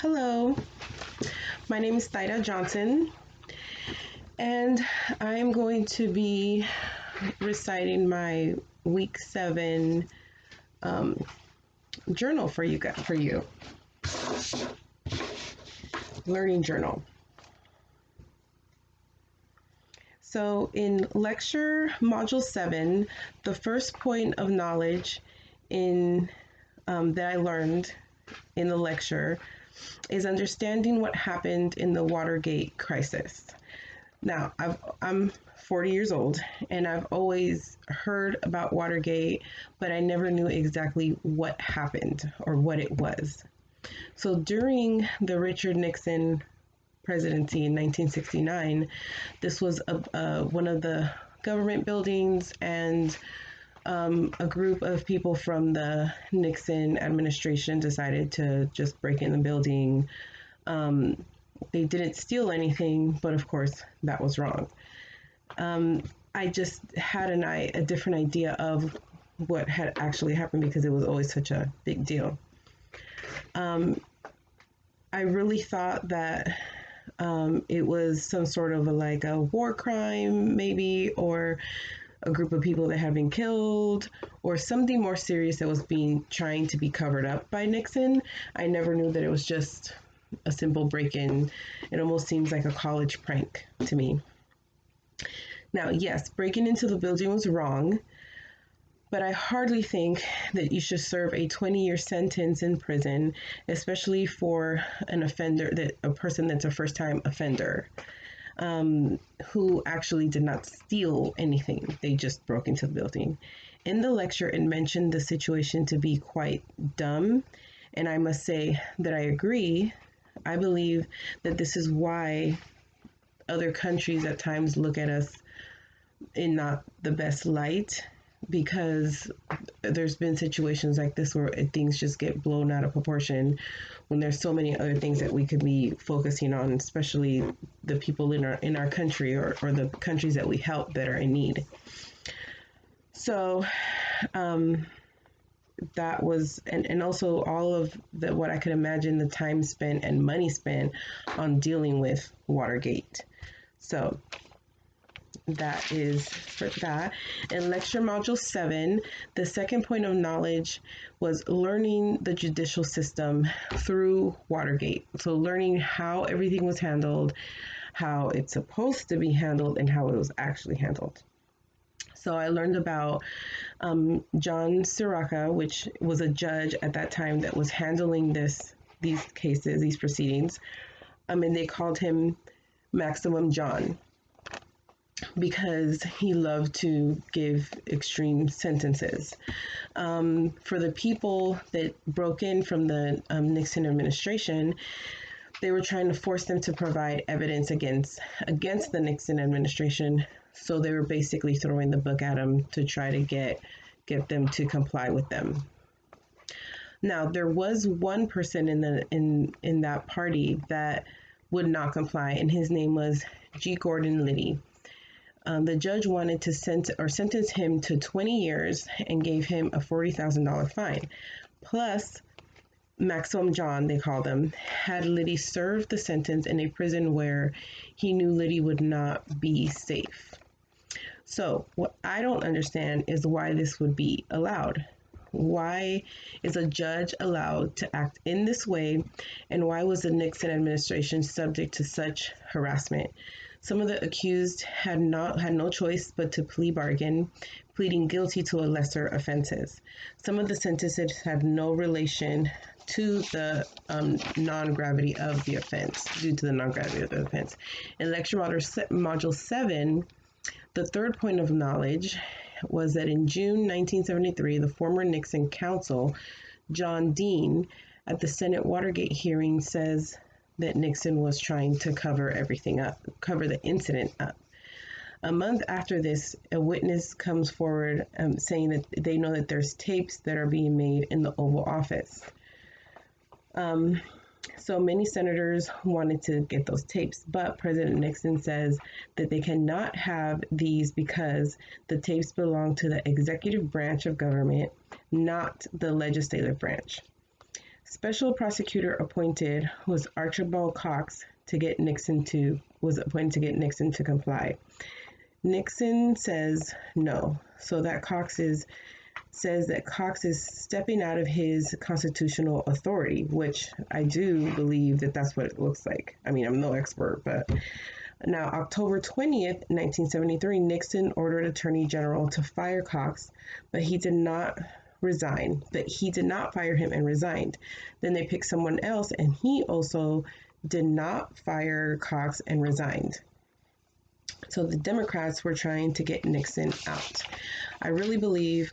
Hello, my name is Thaida Johnson, and I'm going to be reciting my week 7 journal for you, learning journal. So in lecture module 7, the first point of knowledge that I learned in the lecture is understanding what happened in the Watergate crisis. Now, I'm 40 years old, and I've always heard about Watergate, but I never knew exactly what happened or what it was. So during the Richard Nixon presidency in 1969, this was one of the government buildings, and a group of people from the Nixon administration decided to just break in the building. They didn't steal anything, but of course that was wrong. I just had a different idea of what had actually happened because it was always such a big deal. I really thought that it was some sort of a war crime, maybe, or a group of people that had been killed, or something more serious that was trying to be covered up by Nixon. I never knew that it was just a simple break-in. It almost seems like a college prank to me. Now, yes, breaking into the building was wrong, but I hardly think that you should serve a 20-year sentence in prison, especially for a person that's a first-time offender, who actually did not steal anything. They just broke into the building. In the lecture, it mentioned the situation to be quite dumb, and I must say that I agree. I believe that this is why other countries at times look at us in not the best light, because there's been situations like this where things just get blown out of proportion when there's so many other things that we could be focusing on, especially the people in our country or the countries that we help that are in need. So that was, and also all of what I could imagine the time spent and money spent on dealing with Watergate. So that is for that. In lecture module 7, the second point of knowledge was learning the judicial system through Watergate. So learning how everything was handled, how it's supposed to be handled, and how it was actually handled. So I learned about John Sirica, which was a judge at that time that was handling these cases, these proceedings. And they called him Maximum John, because he loved to give extreme sentences. For the people that broke in from the Nixon administration, they were trying to force them to provide evidence against the Nixon administration. So they were basically throwing the book at them to try to get them to comply with them. Now, there was one person in that party that would not comply, and his name was G. Gordon Liddy. The judge wanted to sentence him to 20 years and gave him a $40,000 fine. Plus, Maximum John, they called him, had Liddy serve the sentence in a prison where he knew Liddy would not be safe. So what I don't understand is why this would be allowed. Why is a judge allowed to act in this way, and why was the Nixon administration subject to such harassment? Some of the accused had no choice but to plea bargain, pleading guilty to a lesser offenses. Some of the sentences had no relation to the non-gravity of the offense, due to the non-gravity of the offense. In lecture module 7, the third point of knowledge was that in June 1973, the former Nixon counsel, John Dean, at the Senate Watergate hearing says that Nixon was trying to cover the incident up. A month after this, a witness comes forward saying that they know that there's tapes that are being made in the Oval Office. So many senators wanted to get those tapes, but President Nixon says that they cannot have these because the tapes belong to the executive branch of government, not the legislative branch. Special prosecutor appointed was Archibald Cox was appointed to get Nixon to comply. Nixon says no, so that says that Cox is stepping out of his constitutional authority, which I do believe that that's what it looks like. I mean, I'm no expert, but now October 20th, 1973, Nixon ordered Attorney General to fire Cox, but he did not resign. But he did not fire him and resigned. Then they picked someone else, and he also did not fire Cox and resigned. So the Democrats were trying to get Nixon out. I really believe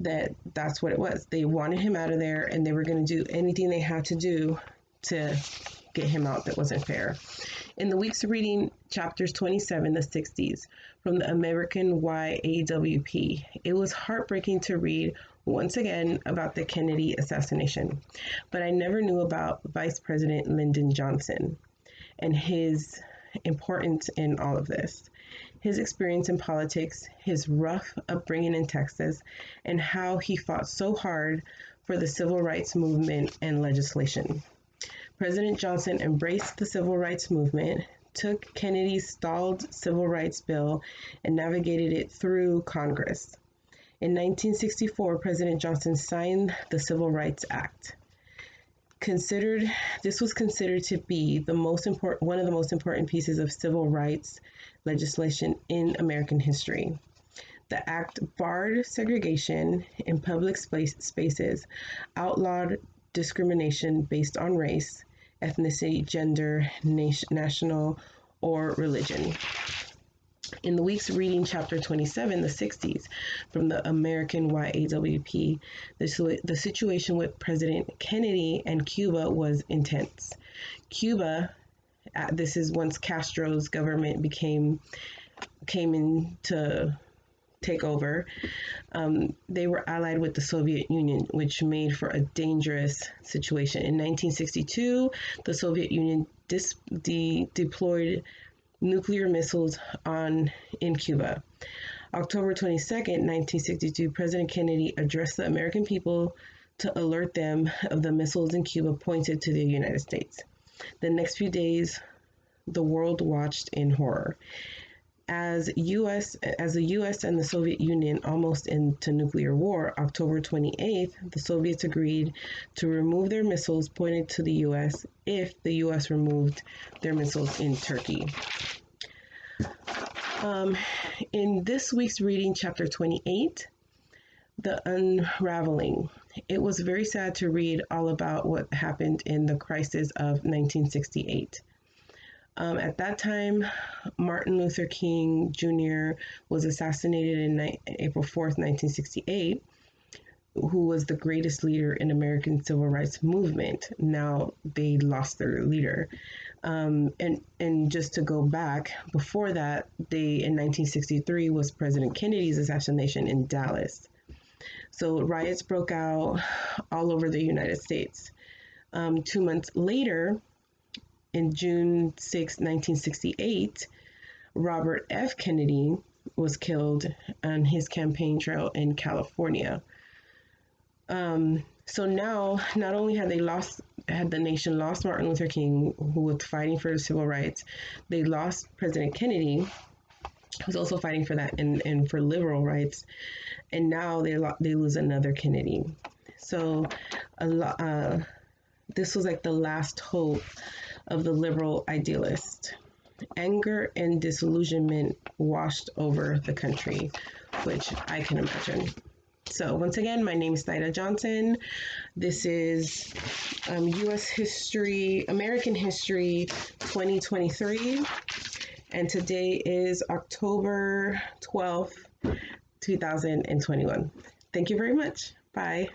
that that's what it was. They wanted him out of there, and they were going to do anything they had to do to get him out that wasn't fair. In the week's reading, chapters 27, the 60s, from the American YAWP, it was heartbreaking to read once again about the Kennedy assassination, but I never knew about Vice President Lyndon Johnson and his importance in all of this. His experience in politics, his rough upbringing in Texas, and how he fought so hard for the civil rights movement and legislation. President Johnson embraced the civil rights movement, took Kennedy's stalled civil rights bill, and navigated it through Congress. In 1964, President Johnson signed the Civil Rights Act. This was considered to be one of the most important pieces of civil rights legislation in American history. The act barred segregation in public spaces, outlawed discrimination based on race, ethnicity, gender, national, or religion. In the week's reading, chapter 27, the 60s, from the American YAWP, the situation with President Kennedy and Cuba was intense. Cuba, this is once Castro's government came in to take over. They were allied with the Soviet Union, which made for a dangerous situation. In 1962, the Soviet Union deployed nuclear missiles in Cuba. October 22nd, 1962, President Kennedy addressed the American people to alert them of the missiles in Cuba pointed to the United States. The next few days, the world watched in horror. As the U.S. and the Soviet Union almost into nuclear war, October 28th, the Soviets agreed to remove their missiles pointed to the U.S. if the U.S. removed their missiles in Turkey. In this week's reading, chapter 28, The Unraveling. It was very sad to read all about what happened in the crisis of 1968. At that time, Martin Luther King Jr. was assassinated in April 4th, 1968, who was the greatest leader in American civil rights movement. Now they lost their leader. And just to go back, before that, in 1963 was President Kennedy's assassination in Dallas. So riots broke out all over the United States. 2 months later, in June 6, 1968, Robert F. Kennedy was killed on his campaign trail in California. So now, not only had the nation lost Martin Luther King, who was fighting for civil rights, they lost President Kennedy, who was also fighting for that and for liberal rights, and now they lose another Kennedy. So this was like the last hope of the liberal idealist. Anger and disillusionment washed over the country, which I can imagine. So once again, my name is Thaida Johnson. This is U.S. History, American History 2023. And today is October 12th, 2021. Thank you very much. Bye.